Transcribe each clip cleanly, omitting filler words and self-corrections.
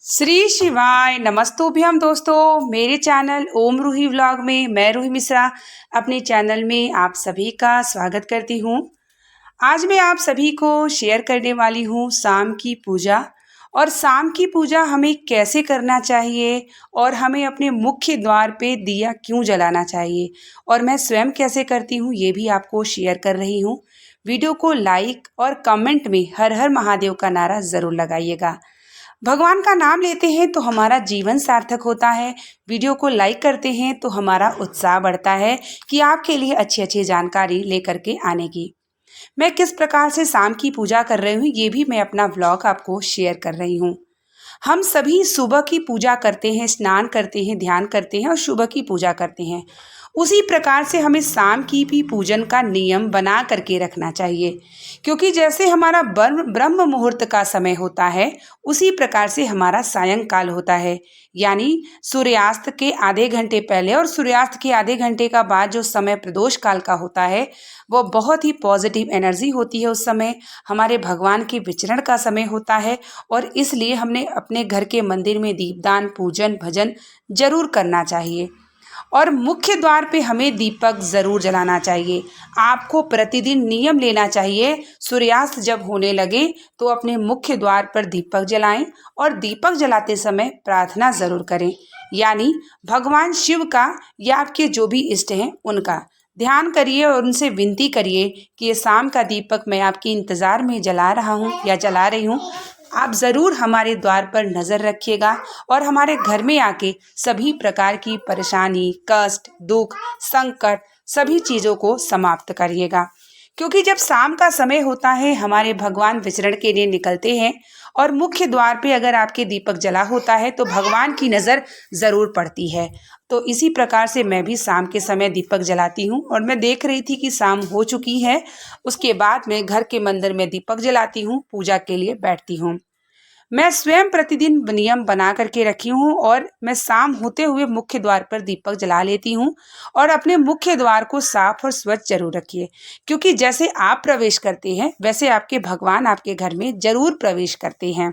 श्री शिवाय नमस्तुभ्यम दोस्तों, मेरे चैनल ओम रूही व्लॉग में मैं रूही मिश्रा अपने चैनल में आप सभी का स्वागत करती हूँ। आज मैं आप सभी को शेयर करने वाली हूँ शाम की पूजा और शाम की पूजा हमें कैसे करना चाहिए और हमें अपने मुख्य द्वार पे दिया क्यों जलाना चाहिए और मैं स्वयं कैसे करती हूँ ये भी आपको शेयर कर रही हूँ। वीडियो को लाइक और कमेंट में हर हर महादेव का नारा ज़रूर लगाइएगा। भगवान का नाम लेते हैं तो हमारा जीवन सार्थक होता है। वीडियो को लाइक करते हैं तो हमारा उत्साह बढ़ता है कि आपके लिए अच्छी अच्छी जानकारी लेकर के आने की। मैं किस प्रकार से शाम की पूजा कर रही हूँ ये भी मैं अपना व्लॉग आपको शेयर कर रही हूँ। हम सभी सुबह की पूजा करते हैं, स्नान करते हैं, ध्यान करते हैं और सुबह की पूजा करते हैं। उसी प्रकार से हमें शाम की भी पूजन का नियम बना करके रखना चाहिए, क्योंकि जैसे हमारा ब्रह्म मुहूर्त का समय होता है उसी प्रकार से हमारा सायंकाल होता है, यानी सूर्यास्त के आधे घंटे पहले और सूर्यास्त के आधे घंटे का बाद जो समय प्रदोष काल का होता है वो बहुत ही पॉजिटिव एनर्जी होती है। उस समय हमारे भगवान के विचरण का समय होता है और इसलिए हमने अपने घर के मंदिर में दीपदान, पूजन, भजन जरूर करना चाहिए और मुख्य द्वार पे हमें दीपक जरूर जलाना चाहिए। आपको प्रतिदिन नियम लेना चाहिए, सूर्यास्त जब होने लगे तो अपने मुख्य द्वार पर दीपक जलाएं और दीपक जलाते समय प्रार्थना जरूर करें, यानी भगवान शिव का या आपके जो भी इष्ट हैं उनका ध्यान करिए और उनसे विनती करिए कि ये शाम का दीपक मैं आपके इंतज़ार में जला रहा हूँ या जला रही हूँ। आप ज़रूर हमारे द्वार पर नज़र रखिएगा और हमारे घर में आके सभी प्रकार की परेशानी, कष्ट, दुख, संकट सभी चीज़ों को समाप्त करिएगा, क्योंकि जब शाम का समय होता है हमारे भगवान विचरण के लिए निकलते हैं और मुख्य द्वार पे अगर आपके दीपक जला होता है तो भगवान की नज़र ज़रूर पड़ती है। तो इसी प्रकार से मैं भी शाम के समय दीपक जलाती हूँ और मैं देख रही थी कि शाम हो चुकी है। उसके बाद मैं घर के मंदिर में दीपक जलाती हूँ, पूजा के लिए बैठती हूँ। मैं स्वयं प्रतिदिन नियम बना करके रखी हूँ और मैं शाम होते हुए मुख्य द्वार पर दीपक जला लेती हूँ और अपने मुख्य द्वार को साफ और स्वच्छ जरूर रखिए, क्योंकि जैसे आप प्रवेश करते हैं वैसे आपके भगवान आपके घर में जरूर प्रवेश करते हैं।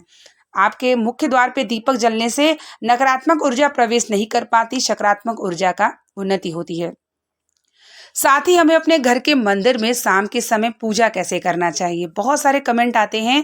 आपके मुख्य द्वार पे दीपक जलने से नकारात्मक ऊर्जा प्रवेश नहीं कर पाती, सकारात्मक ऊर्जा का उन्नति होती है। साथ ही हमें अपने घर के मंदिर में शाम के समय पूजा कैसे करना चाहिए। बहुत सारे कमेंट आते हैं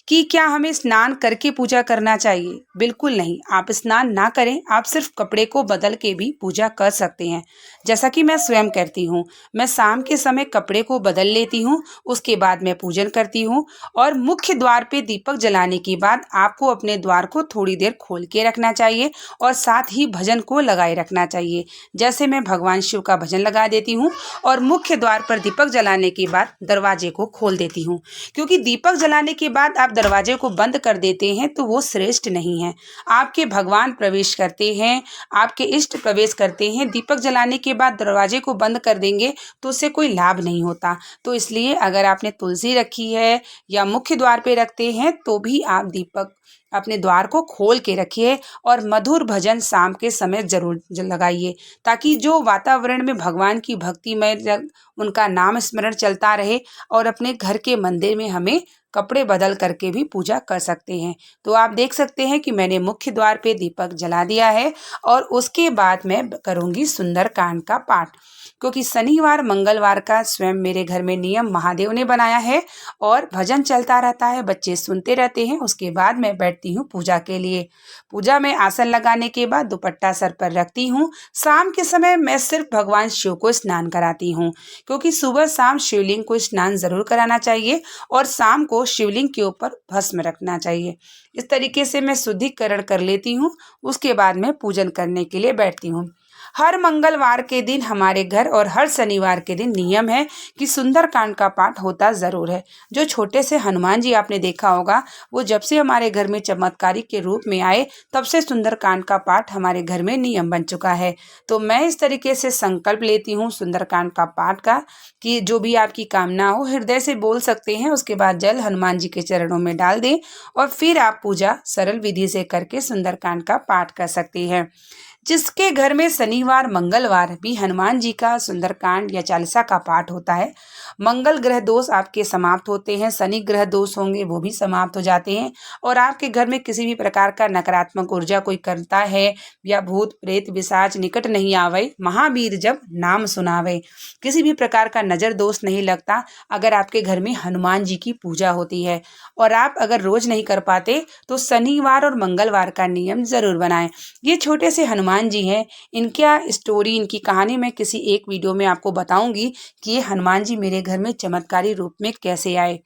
कि क्या हमें स्नान करके पूजा करना चाहिए। बिल्कुल नहीं, आप स्नान ना करें, आप सिर्फ कपड़े को बदल के भी पूजा कर सकते हैं, जैसा कि मैं स्वयं करती हूँ। मैं शाम के समय कपड़े को बदल लेती हूँ, उसके बाद मैं पूजन करती हूँ और मुख्य द्वार पे दीपक जलाने के बाद आपको अपने द्वार को थोड़ी देर खोल के रखना चाहिए और साथ ही भजन को लगाए रखना चाहिए। जैसे मैं भगवान शिव का भजन लगा देती हूँ और मुख्य द्वार पर दीपक जलाने के बाद दरवाजे को खोल देती हूँ, क्योंकि दीपक जलाने के बाद आप दरवाजे को बंद कर देते हैं तो वो श्रेष्ठ नहीं है। आपके भगवान प्रवेश करते हैं, आपके इष्ट प्रवेश करते हैं, दीपक जलाने के बाद दरवाजे को बंद कर देंगे तो उससे कोई लाभ नहीं होता। तो इसलिए अगर आपने तुलसी रखी है या मुख्य द्वार पे रखते हैं तो भी आप दीपक अपने द्वार को खोल के रखिए और मधुर भजन शाम के समय जरूर लगाइए, ताकि जो वातावरण में भगवान की भक्तिमय उनका नाम स्मरण चलता रहे और अपने घर के मंदिर में हमें कपड़े बदल करके भी पूजा कर सकते हैं। तो आप देख सकते हैं कि मैंने मुख्य द्वार पे दीपक जला दिया है और उसके बाद मैं करूँगी सुंदरकांड का पाठ, क्योंकि शनिवार मंगलवार का स्वयं मेरे घर में नियम महादेव ने बनाया है और भजन चलता रहता है, बच्चे सुनते रहते हैं। उसके बाद मैं बैठती हूँ पूजा के लिए। पूजा में आसन लगाने के बाद दुपट्टा सर पर रखती हूँ। शाम के समय मैं सिर्फ भगवान शिव को स्नान कराती हूँ, क्योंकि सुबह शाम शिवलिंग को स्नान जरूर कराना चाहिए और शाम को शिवलिंग के ऊपर भस्म रखना चाहिए। इस तरीके से मैं शुद्धिकरण कर लेती हूँ। उसके बाद मैं पूजन करने के लिए बैठती हूँ। हर मंगलवार के दिन हमारे घर और हर शनिवार के दिन नियम है कि सुंदरकांड का पाठ होता ज़रूर है। जो छोटे से हनुमान जी आपने देखा होगा, वो जब से हमारे घर में चमत्कारी के रूप में आए तब से सुंदरकांड का पाठ हमारे घर में नियम बन चुका है। तो मैं इस तरीके से संकल्प लेती हूँ सुंदरकांड का पाठ का कि जो भी आपकी कामना हो हृदय से बोल सकते हैं। उसके बाद जल हनुमान जी के चरणों में डाल दें और फिर आप पूजा सरल विधि से करके सुंदरकांड का पाठ कर सकते हैं। जिसके घर में शनिवार मंगलवार भी हनुमान जी का सुंदरकांड या चालीसा का पाठ होता है, मंगल ग्रह दोष आपके समाप्त होते हैं, शनि ग्रह दोष होंगे वो भी समाप्त हो जाते हैं और आपके घर में किसी भी प्रकार का नकारात्मक ऊर्जा कोई करता है या भूत प्रेत पिशाच निकट नहीं आवे, महावीर जब नाम सुनावे, किसी भी प्रकार का नज़र दोष नहीं लगता अगर आपके घर में हनुमान जी की पूजा होती है। और आप अगर रोज नहीं कर पाते तो शनिवार और मंगलवार का नियम ज़रूर बनाएं। ये छोटे से हनुमान जी हैं, इनका स्टोरी, इनकी कहानी मैं किसी एक वीडियो में आपको बताऊंगी कि ये हनुमान जी मेरे घर में चमत्कारी रूप में कैसे आए।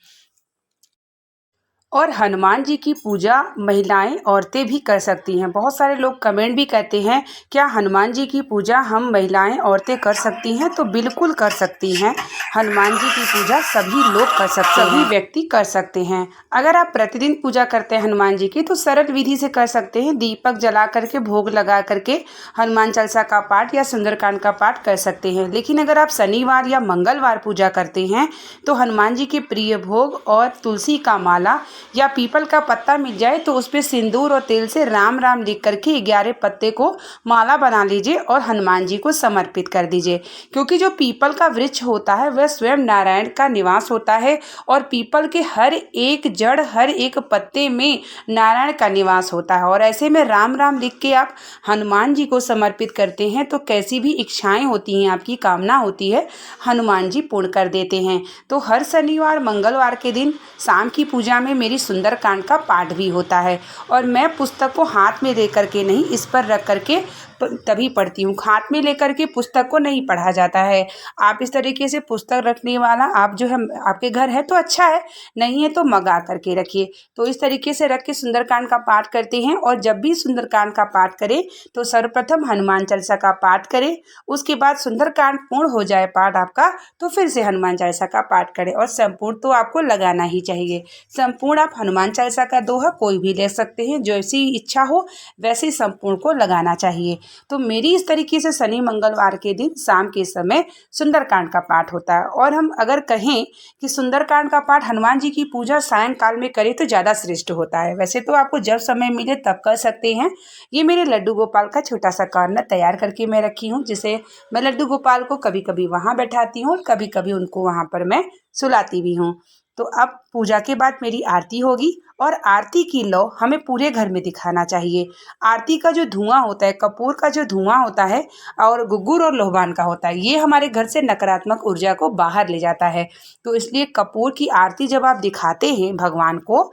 और हनुमान जी की पूजा महिलाएं औरतें भी कर सकती हैं। बहुत सारे लोग कमेंट भी करते हैं क्या हनुमान जी की पूजा हम महिलाएं औरतें कर सकती हैं? तो बिल्कुल कर सकती हैं। हनुमान जी की पूजा सभी लोग कर सकते हैं, सभी व्यक्ति कर सकते हैं। अगर आप प्रतिदिन पूजा करते हैं हनुमान जी की तो सरल विधि से कर सकते हैं। दीपक जला करके भोग लगा करके हनुमान चालीसा का पाठ या सुंदरकांड का पाठ कर सकते हैं। लेकिन अगर आप शनिवार या मंगलवार पूजा करते हैं तो हनुमान जी के प्रिय भोग और तुलसी का माला या पीपल का पत्ता मिल जाए तो उस पर सिंदूर और तेल से राम राम लिख करके 11 पत्ते को माला बना लीजिए और हनुमान जी को समर्पित कर दीजिए। क्योंकि जो पीपल का वृक्ष होता है वह स्वयं नारायण का निवास होता है और पीपल के हर एक जड़, हर एक पत्ते में नारायण का निवास होता है। और ऐसे में राम राम लिख के आप हनुमान जी को समर्पित करते हैं तो कैसी भी इच्छाएं होती हैं, आपकी कामना होती है, हनुमान जी पूर्ण कर देते हैं। तो हर शनिवार मंगलवार के दिन शाम की पूजा में मेरी सुंदरकांड का पाठ भी होता है और मैं पुस्तक को हाथ में लेकर के नहीं, इस पर रख करके तभी पढ़ती हूँ। हाथ में लेकर के पुस्तक को नहीं पढ़ा जाता है। आप इस तरीके से पुस्तक रखने वाला आप जो है आपके घर है तो अच्छा है, नहीं है तो मंगा करके रखिए। तो इस तरीके से रख के सुंदरकांड का पाठ करते हैं। और जब भी सुंदरकांड का पाठ करें तो सर्वप्रथम हनुमान चालीसा का पाठ करें, उसके बाद सुंदरकांड पूर्ण हो जाए पाठ आपका तो फिर से हनुमान चालीसा का पाठ करें। और संपूर्ण तो आपको लगाना ही चाहिए। संपूर्ण आप हनुमान चालीसा का दोहा कोई भी ले सकते हैं, जैसी इच्छा हो वैसे संपूर्ण को लगाना चाहिए। तो मेरी इस तरीके से शनि मंगलवार के दिन शाम के समय सुंदरकांड का पाठ होता है। और हम अगर कहें कि सुंदरकांड का पाठ हनुमान जी की पूजा सायंकाल में करें तो ज़्यादा श्रेष्ठ होता है। वैसे तो आपको जब समय मिले तब कर सकते हैं। ये मेरे लड्डू गोपाल का छोटा सा कॉर्नर तैयार करके मैं रखी हूँ, जिसे मैं लड्डू गोपाल को कभी कभी वहाँ बैठाती हूँ और कभी कभी उनको वहाँ पर मैं सुलाती भी हूँ। तो अब पूजा के बाद मेरी आरती होगी और आरती की लौ हमें पूरे घर में दिखाना चाहिए। आरती का जो धुआं होता है, कपूर का जो धुआं होता है और गुग्गुर और लोहबान का होता है, ये हमारे घर से नकारात्मक ऊर्जा को बाहर ले जाता है। तो इसलिए कपूर की आरती जब आप दिखाते हैं भगवान को,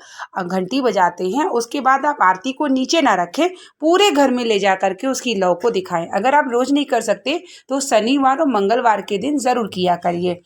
घंटी बजाते हैं, उसके बाद आप आरती को नीचे ना रखें, पूरे घर में ले जा करके उसकी लौ को दिखाएं। अगर आप रोज नहीं कर सकते तो शनिवार और मंगलवार के दिन ज़रूर किया करिए।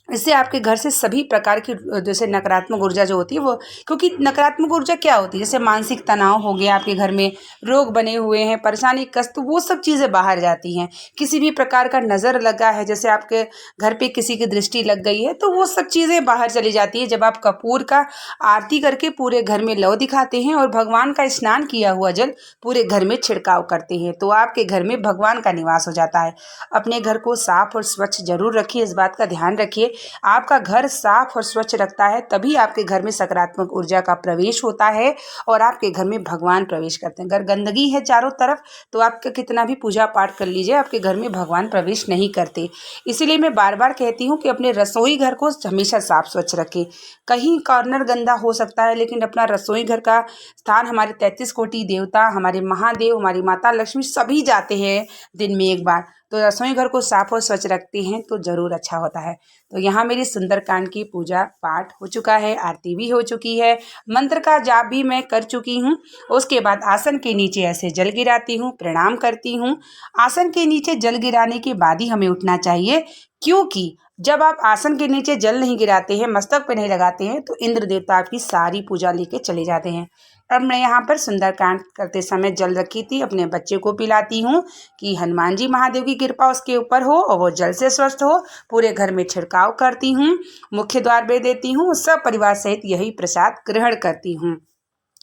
इससे आपके घर से सभी प्रकार की जैसे नकारात्मक ऊर्जा जो होती है वो, क्योंकि नकारात्मक ऊर्जा क्या होती है, जैसे मानसिक तनाव हो गया, आपके घर में रोग बने हुए हैं, परेशानी कष्ट, तो वो सब चीज़ें बाहर जाती हैं। किसी भी प्रकार का नज़र लगा है, जैसे आपके घर पे किसी की दृष्टि लग गई है, तो वो सब चीज़ें बाहर चली जाती है जब आप कपूर का आरती करके पूरे घर में लौ दिखाते हैं और भगवान का स्नान किया हुआ जल पूरे घर में छिड़काव करते हैं, तो आपके घर में भगवान का निवास हो जाता है। अपने घर को साफ और स्वच्छ जरूर रखिए, इस बात का ध्यान रखिए। आपका घर साफ और स्वच्छ रखता है तभी आपके घर में सकारात्मक ऊर्जा का प्रवेश होता है और आपके घर में भगवान प्रवेश करते हैं। अगर गंदगी है चारों तरफ तो आपका कितना भी पूजा पाठ कर लीजिए, आपके घर में भगवान प्रवेश नहीं करते। इसीलिए मैं बार बार कहती हूँ कि अपने रसोई घर को हमेशा साफ स्वच्छ रखें। कहीं कॉर्नर गंदा हो सकता है लेकिन अपना रसोई घर का स्थान, हमारे 33 कोटि देवता, हमारे महादेव, हमारी माता लक्ष्मी सभी जाते हैं दिन में एक बार, तो रसोई घर को साफ और स्वच्छ रखते हैं तो ज़रूर अच्छा होता है। तो यहाँ मेरी सुंदरकांड की पूजा पाठ हो चुका है, आरती भी हो चुकी है, मंत्र का जाप भी मैं कर चुकी हूँ। उसके बाद आसन के नीचे ऐसे जल गिराती हूँ, प्रणाम करती हूँ। आसन के नीचे जल गिराने के बाद ही हमें उठना चाहिए, क्योंकि जब आप आसन के नीचे जल नहीं गिराते हैं, मस्तक पे नहीं लगाते हैं, तो इंद्र देवता आपकी सारी पूजा लेके चले जाते हैं। अब मैं यहाँ पर सुंदरकांड करते समय जल रखी थी, अपने बच्चे को पिलाती हूँ कि हनुमान जी महादेव की कृपा उसके ऊपर हो और वो जल से स्वस्थ हो। पूरे घर में छिड़काव करती हूँ, मुख्य द्वार पे देती हूँ, सब परिवार सहित यही प्रसाद ग्रहण करती हूँ,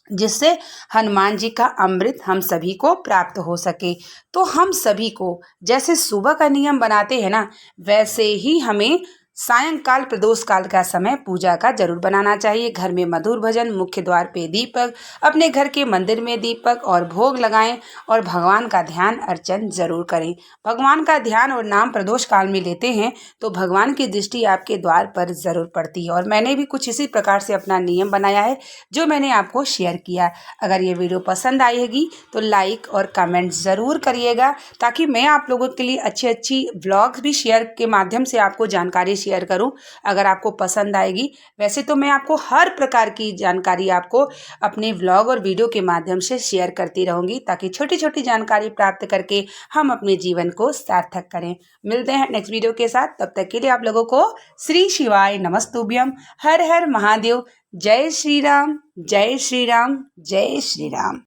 जिससे हनुमान जी का अमृत हम सभी को प्राप्त हो सके। तो हम सभी को जैसे सुबह का नियम बनाते हैं ना, वैसे ही हमें सायंकाल प्रदोष काल का समय पूजा का जरूर बनाना चाहिए। घर में मधुर भजन, मुख्य द्वार पे दीपक, अपने घर के मंदिर में दीपक और भोग लगाएं और भगवान का ध्यान अर्चन जरूर करें। भगवान का ध्यान और नाम प्रदोष काल में लेते हैं तो भगवान की दृष्टि आपके द्वार पर जरूर पड़ती है। और मैंने भी कुछ इसी प्रकार से अपना नियम बनाया है जो मैंने आपको शेयर किया। अगर ये वीडियो पसंद आएगी तो लाइक और कमेंट ज़रूर करिएगा, ताकि मैं आप लोगों के लिए अच्छी अच्छी व्लॉग्स भी शेयर के माध्यम से आपको जानकारी शेयर करूं। अगर आपको पसंद आएगी, वैसे तो मैं आपको हर प्रकार की जानकारी आपको अपने व्लॉग और वीडियो के माध्यम से शेयर करती रहूंगी, ताकि छोटी छोटी जानकारी प्राप्त करके हम अपने जीवन को सार्थक करें। मिलते हैं नेक्स्ट वीडियो के साथ, तब तक के लिए आप लोगों को श्री शिवाय नमस्तुभ्यम। हर हर महादेव। जय श्री राम, जय श्री राम, जय श्री राम।